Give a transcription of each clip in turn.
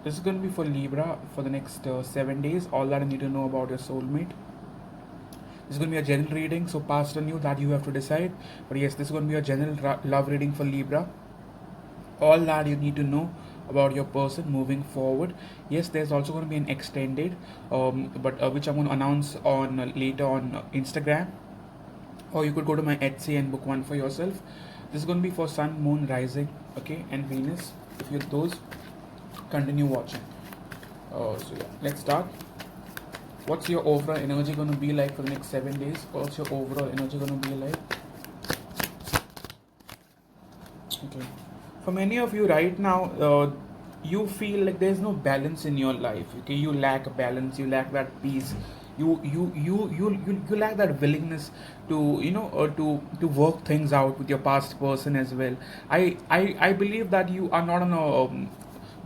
This is going to be for Libra for the next 7 days. All that I need to know about your soulmate. This is going to be a general reading, so past on you that you have to decide. But yes, this is going to be a general love reading for Libra. All that you need to know about your person moving forward. Yes, there's also going to be an extended, but which I'm going to announce on later on Instagram, or you could go to my Etsy and book one for yourself. This is going to be for Sun, Moon, Rising, okay, and Venus. If you're those, continue watching. So yeah, let's start. What's your overall energy going to be like for the next 7 days? What's your overall energy going to be like? Okay. For many of you right now, you feel like there's no balance in your life. Okay, you lack balance. You lack that peace. You lack that willingness to work things out with your past person as well. I believe that you are not on a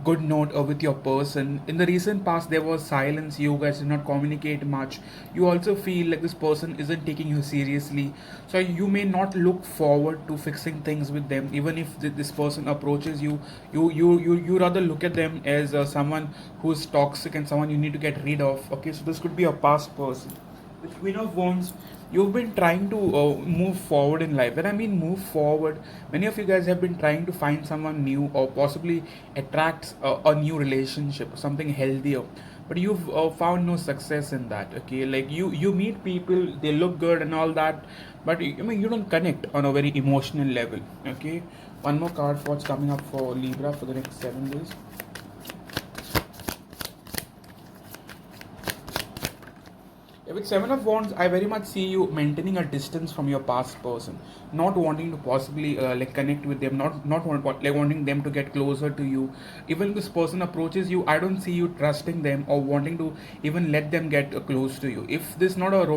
good note with your person. In the recent past there was silence, you guys did not communicate much. You also feel like this person isn't taking you seriously, so you may not look forward to fixing things with them. Even if this person approaches you, you rather look at them as someone who's toxic and someone you need to get rid of. Okay, so this could be a past person. The Queen of Wands, you've been trying to move forward in life. When I mean move forward, many of you guys have been trying to find someone new or possibly attract a new relationship, something healthier. But you've found no success in that. Okay, like you meet people, they look good and all that, but I mean you don't connect on a very emotional level. Okay, one more card for what's coming up for Libra for the next 7 days. With Seven of Wands, I very much see you maintaining a distance from your past person, not wanting to possibly like connect with them, like wanting them to get closer to you. Even if this person approaches you, I don't see you trusting them or wanting to even let them get close to you. If this is not a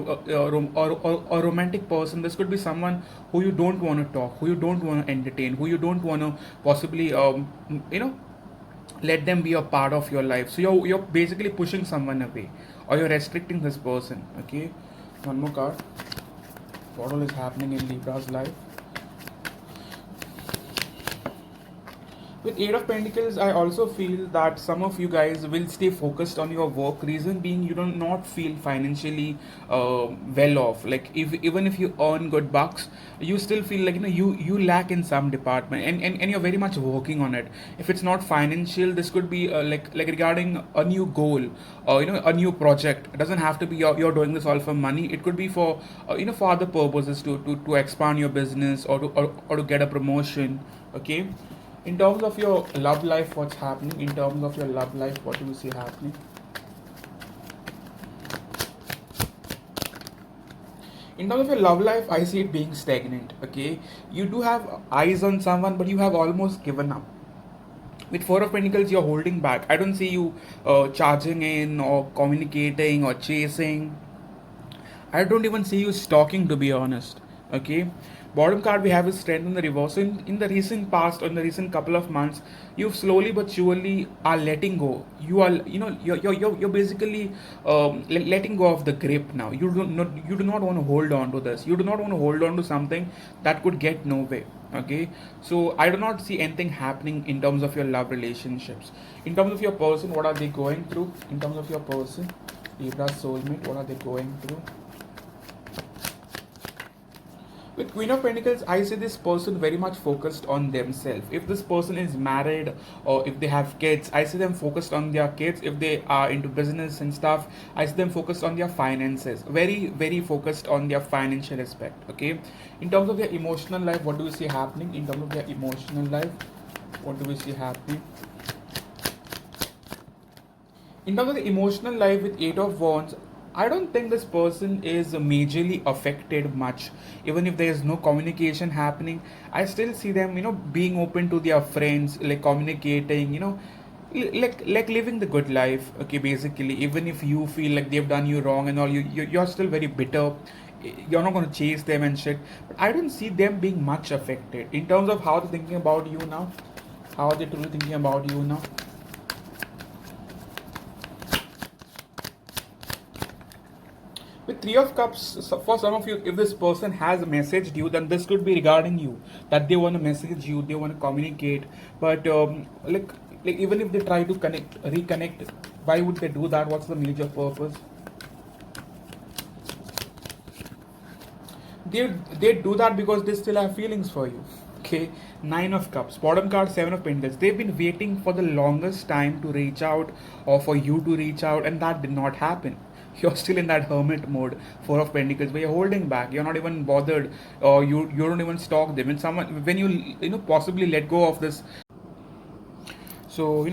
romantic person, this could be someone who you don't want to talk, who you don't want to entertain, who you don't want to possibly let them be a part of your life. So you're basically pushing someone away, or you're restricting this person. Okay, one more card. What all is happening in Libra's life? With Eight of Pentacles, I also feel that some of you guys will stay focused on your work. Reason being, you do not feel financially well off. Like even if you earn good bucks, you still feel like you lack in some department, and you're very much working on it. If it's not financial, this could be like regarding a new goal, or a new project. It doesn't have to be you're doing this all for money. It could be for for other purposes, to expand your business, or to get a promotion. Okay. In terms of your love life, what's happening? In terms of your love life, what do you see happening? In terms of your love life, I see it being stagnant. Okay, you do have eyes on someone, but you have almost given up. With Four of Pentacles, you're holding back. I don't see you charging in or communicating or chasing. I don't even see you stalking, to be honest. Okay. Bottom card we have is Strength in the reverse. So in the recent past, or in the recent couple of months, you slowly but surely are letting go. You are, you're basically letting go of the grip now. You do not want to hold on to this. You do not want to hold on to something that could get nowhere. Okay, so I do not see anything happening in terms of your love relationships. In terms of your person, what are they going through? In terms of your person, Libra soulmate, what are they going through? With Queen of Pentacles, I see this person very much focused on themselves. If this person is married or if they have kids, I see them focused on their kids. If they are into business and stuff, I see them focused on their finances. Very, very focused on their financial aspect. Okay. In terms of their emotional life, what do we see happening? In terms of their emotional life, what do we see happening? In terms of the emotional life with Eight of Wands, I don't think this person is majorly affected much. Even if there is no communication happening, I still see them, being open to their friends, like communicating, like living the good life. Okay, basically, even if you feel like they've done you wrong and all, you're still very bitter. You're not going to chase them and shit. But I don't see them being much affected in terms of how they're thinking about you now. How are they truly thinking about you now? With Three of Cups, for some of you, if this person has messaged you, then this could be regarding you. That they want to message you, they want to communicate. But like like even if they try to reconnect, why would they do that? What's the major purpose? they they do that because they still have feelings for you. Okay, Nine of Cups, bottom card, Seven of Pentacles. They've been waiting for the longest time to reach out, or for you to reach out, and that did not happen. You're still in that hermit mode, Four of Pentacles, where you're holding back. You're not even bothered, or you don't even stalk them. When you possibly let go of this. So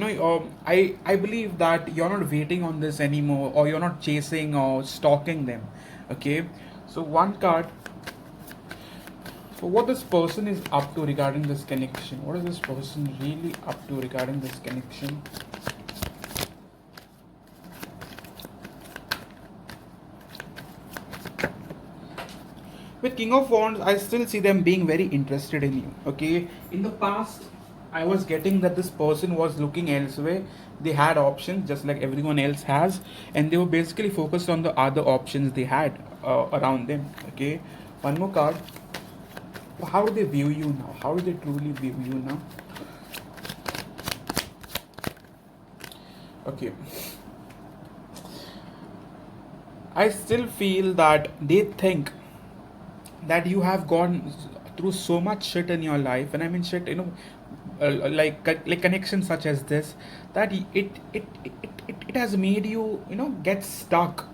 I believe that you're not waiting on this anymore, or you're not chasing or stalking them. Okay, so one card. So what this person is up to regarding this connection? What is this person really up to regarding this connection? With King of Wands, I still see them being very interested in you. Okay, in the past, I was getting that this person was looking elsewhere. They had options just like everyone else has, and they were basically focused on the other options they had around them. Okay, one more card. How do they view you now? How do they truly view you now? Okay, I still feel that they think that you have gone through so much shit in your life, and I mean shit, like connections such as this, that it has made you get stuck.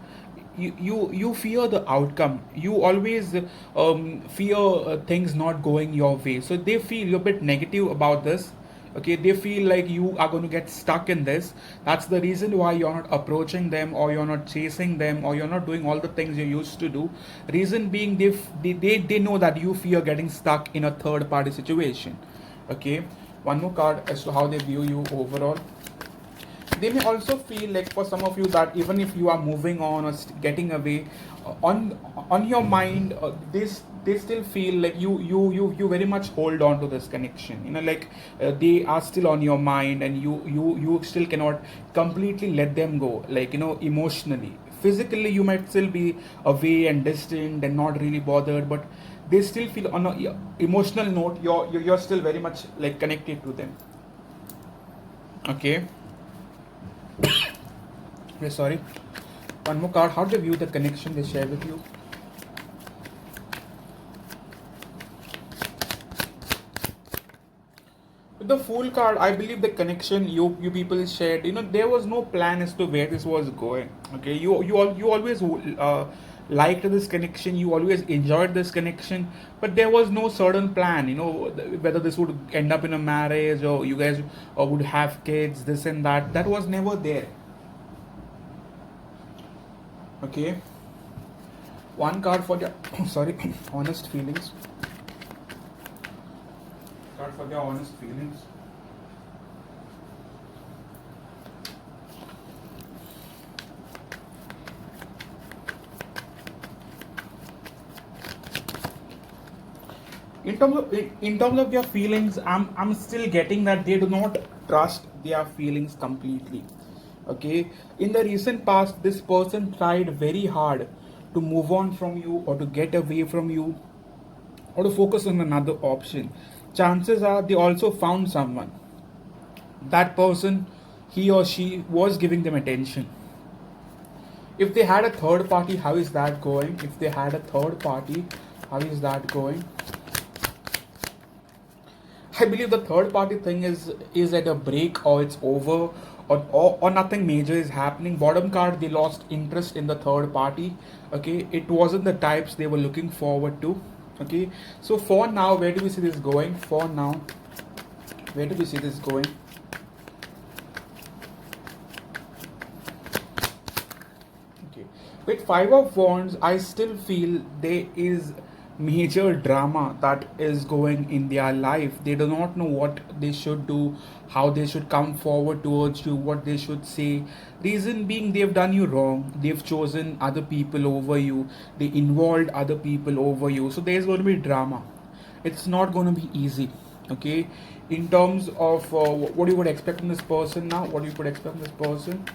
You fear the outcome. You always fear things not going your way, so they feel you're a bit negative about this. Okay, they feel like you are going to get stuck in this. That's the reason why you're not approaching them, or you're not chasing them, or you're not doing all the things you used to do. Reason being, they know that you fear getting stuck in a third party situation. Okay, one more card as to how they view you overall. They may also feel like, for some of you, that even if you are moving on or getting away, on your mind, they still feel like you very much hold on to this connection. They are still on your mind, and you still cannot completely let them go, emotionally. Physically you might still be away and distant and not really bothered, but they still feel, on a emotional note, you're still very much like connected to them. Okay. Okay, sorry. One more card. How do they view the connection they share with you? With the Fool card, I believe the connection you people shared. There was no plan as to where this was going. Okay, you always liked this connection. You always enjoyed this connection, but there was no certain plan. Whether this would end up in a marriage, or you guys would have kids, this and that. That was never there. Okay, one card for the sorry, honest feelings. Card for the honest feelings. In terms of their feelings, I'm still getting that they do not trust their feelings completely. Okay, in the recent past, this person tried very hard to move on from you, or to get away from you, or to focus on another option. Chances are they also found someone. That person, he or she, was giving them attention. If they had a third party, how is that going? If they had a third party, how is that going? I believe the third party thing is at a break, or it's over, or nothing major is happening. Bottom card, they lost interest in the third party. Okay, it wasn't the types they were looking forward to. Okay, so for now, where do we see this going? For now, where do we see this going? Okay, with Five of Wands, I still feel there is major drama that is going in their life. They do not know what they should do, how they should come forward towards you, what they should say. Reason being, they've done you wrong. They've chosen other people over you. They involved other people over you. So there's going to be drama. It's not going to be easy. Okay. In terms of what you would expect from this person now, what you could expect from this person.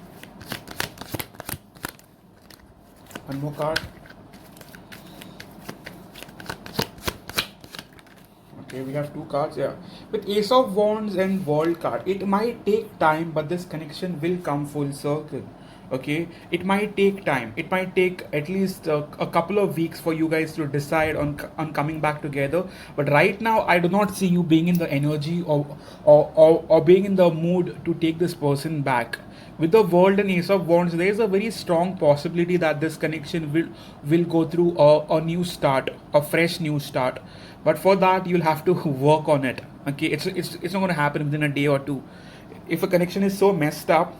One more card. Okay, we have two cards. Yeah, with Ace of Wands and World card, it might take time, but this connection will come full circle. Okay, it might take time. It might take at least a couple of weeks for you guys to decide on coming back together. But right now, I do not see you being in the energy or being in the mood to take this person back. With the World and Ace of Wands, there is a very strong possibility that this connection will go through a new start, a fresh new start. But for that, you'll have to work on it. Okay, it's not going to happen within a day or two. If a connection is so messed up,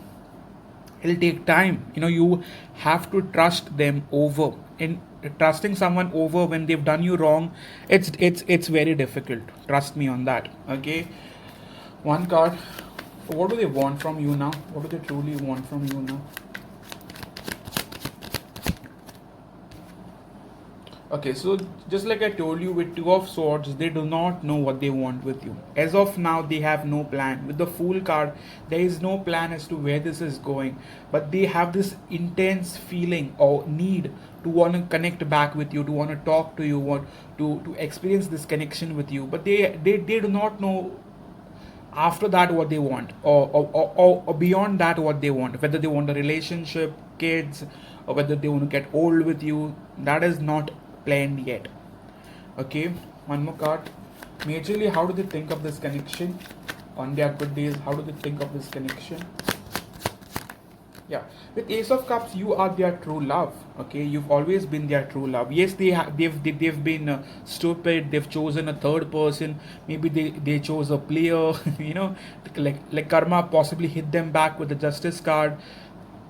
it'll take time. You have to trust them over. In trusting someone over when they've done you wrong, it's very difficult. Trust me on that. Okay, one card. What do they want from you now? What do they truly want from you now? Okay, so just like I told you, with Two of Swords, they do not know what they want with you. As of now, they have no plan. With the Fool card, there is no plan as to where this is going. But they have this intense feeling or need to want to connect back with you, to want to talk to you, want to experience this connection with you. But they do not know after that what they want, or beyond that what they want, whether they want a relationship, kids, or whether they want to get old with you. That is not planned yet. Okay, one more card. Majorly, how do they think of this connection on their good days? How do they think of this connection? Yeah, with Ace of Cups, you are their true love. Okay, you've always been their true love. Yes, they've been stupid. They've chosen a third person. Maybe they chose a player. Like karma possibly hit them back with the Justice card.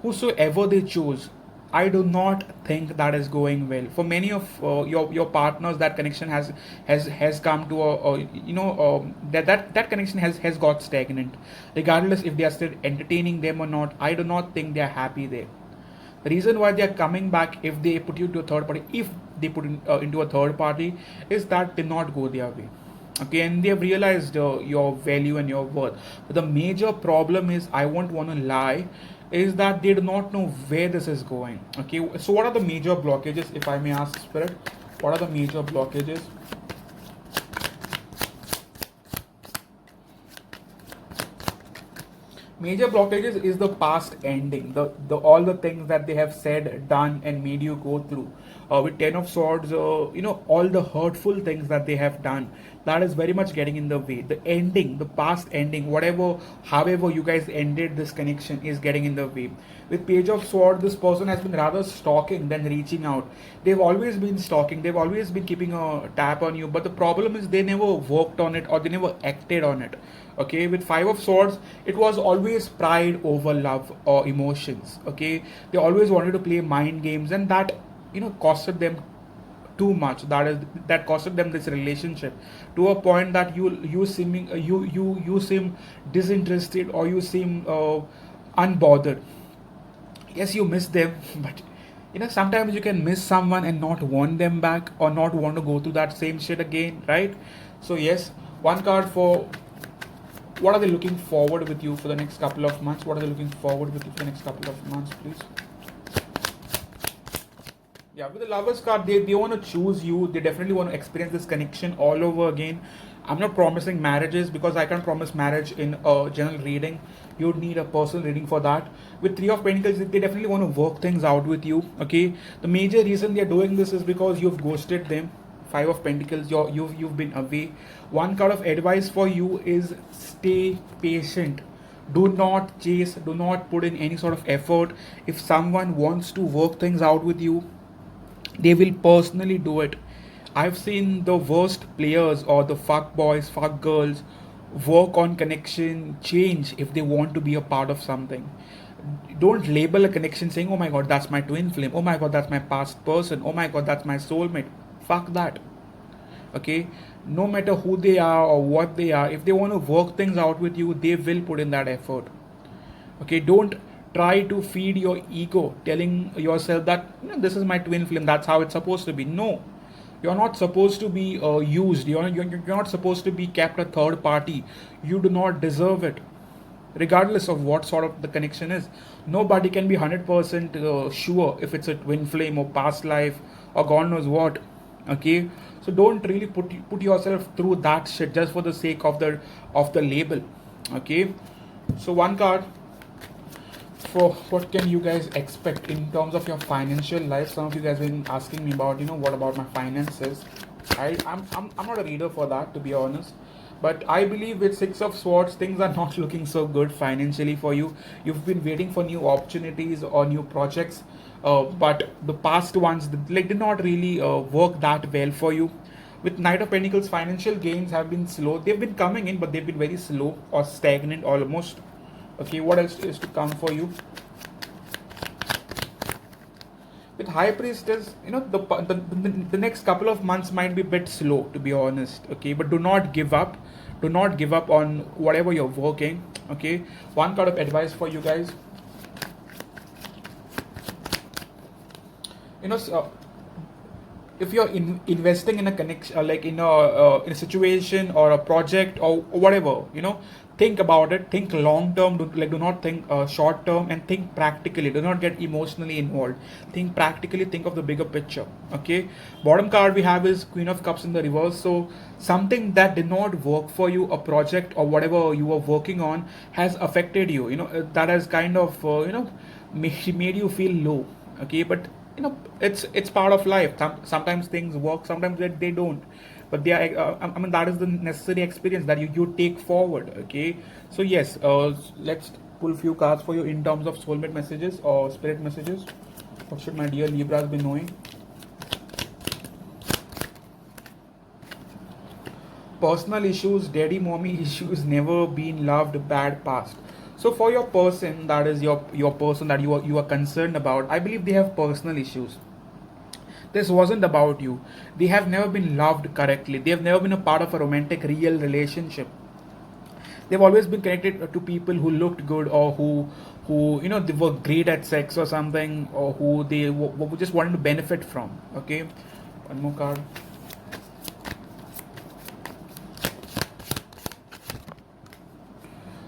Whosoever they chose, I do not think that is going well. For many of your partners, that connection has come to that connection has got stagnant. Regardless if they are still entertaining them or not, I do not think they are happy there. The reason why they are coming back, if they put you to a third party, if they put into a third party, is that did not go their way. Okay, and they have realized your value and your worth. But the major problem is, I won't want to lie, is that they do not know where this is going. Okay, so what are the major blockages, if I may ask, Spirit? What are the major blockages? Major blockages is the past ending, the all the things that they have said, done, and made you go through. With Ten of Swords, all the hurtful things that they have done, that is very much getting in the way. The ending, the past ending, whatever, however you guys ended this connection, is getting in the way. With Page of Swords, this person has been rather stalking than reaching out. They've always been stalking. They've always been keeping a tap on you. But the problem is, they never worked on it, or they never acted on it. Okay, with Five of Swords, it was always pride over love or emotions. Okay, they always wanted to play mind games, and that costed them too much. That costed them this relationship, to a point that you seem disinterested, or you seem unbothered. Yes, you miss them, but sometimes you can miss someone and not want them back, or not want to go through that same shit again, right? So yes, one card for what are they looking forward with you for the next couple of months. What are they looking forward with you for the next couple of months, please? Yeah, with the Lovers card, they want to choose you. They definitely want to experience this connection all over again. I'm not promising marriages, because I can't promise marriage in a general reading. You'd need a personal reading for that. With Three of Pentacles, they definitely want to work things out with you. Okay, the major reason they're doing this is because you've ghosted them. Five of Pentacles, you've been away. One card of advice for you is, stay patient. Do not chase. Do not put in any sort of effort. If someone wants to work things out with you, they will personally do it. I've seen the worst players, or the fuck boys, fuck girls, work on connection, change if they want to be a part of something. Don't label a connection saying, oh my god, that's my twin flame. Oh my god, that's my past person. Oh my god, that's my soulmate. Fuck that. Okay, no matter who they are or what they are, if they want to work things out with you, they will put in that effort. Okay, don't try to feed your ego, telling yourself that this is my twin flame, that's how it's supposed to be. No, you're not supposed to be used. You're not supposed to be kept a third party. You do not deserve it, regardless of what sort of the connection is. Nobody can be 100% sure if it's a twin flame or past life or God knows what. Okay, so don't really put yourself through that shit just for the sake of the label. Okay, so one card for what can you guys expect in terms of your financial life. Some of you guys have been asking me about, what about my finances. I'm not a reader for that, to be honest, but I believe with Six of Swords things are not looking so good financially for you. You've been waiting for new opportunities or new projects, but the past ones did not really work that well for you. With Knight of Pentacles, financial gains have been slow. They've been coming in, but they've been very slow or stagnant almost. Okay, what else is to come for you? With High Priestess, the next couple of months might be a bit slow, to be honest. Okay, but do not give up. Do not give up on whatever you're working. Okay, one card of advice for you guys. So, if you're investing in a connection, like in a situation or a project or whatever, think about it, think long term, do not think short term, and think practically. Do not get emotionally involved. Think practically, think of the bigger picture. Okay, bottom card we have is Queen of Cups in the reverse. So something that did not work for you, a project or whatever you were working on, has affected you. That has kind of made you feel low. Okay, but it's part of life. Sometimes things work, sometimes they don't, but they are I mean, that is the necessary experience that you take forward. Okay, so yes, let's pull few cards for you in terms of soulmate messages or spirit messages. What should my dear Libras be knowing? Personal issues, daddy mommy issues, never been loved, bad past. So for your person, that is your person that you are concerned about, I believe they have personal issues. This wasn't about you. They have never been loved correctly. They have never been a part of a romantic real relationship. They've always been connected to people who looked good, or who they were great at sex or something, or who they just wanted to benefit from. Okay, one more card.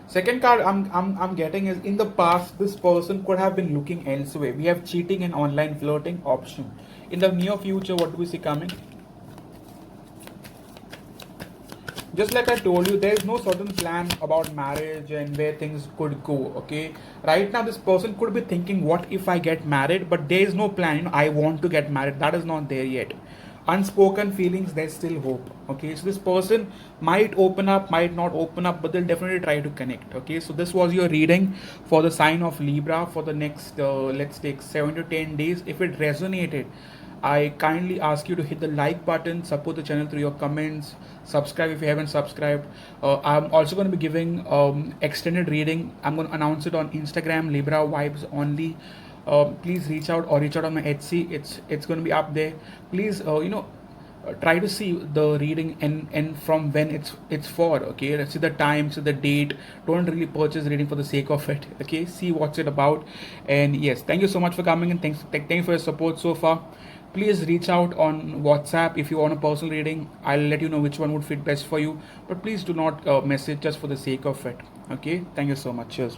Second card I'm getting is, in the past this person could have been looking elsewhere. We have cheating and online flirting option. In the near future, what do we see coming? Just like I told you, there is no certain plan about marriage and where things could go. Okay, right now this person could be thinking, what if I get married? But there is no plan. I want to get married. That is not there yet. Unspoken feelings, there's still hope. Okay, so this person might open up, might not open up, but they'll definitely try to connect. Okay, so this was your reading for the sign of Libra for the next let's take 7 to 10 days. If it resonated, I kindly ask you to hit the like button, support the channel through your comments, subscribe if you haven't subscribed. I'm also going to be giving extended reading. I'm going to announce it on Instagram, Libra Vibes Only. Please reach out on my Etsy. It's going to be up there. Please, try to see the reading and from when it's for. Okay, let's see the time, see the date. Don't really purchase reading for the sake of it. Okay, see what's it about. And yes, thank you so much for coming, and thank you for your support so far. Please reach out on WhatsApp if you want a personal reading. I'll let you know which one would fit best for you, but please do not message just for the sake of it. Okay, thank you so much. Cheers.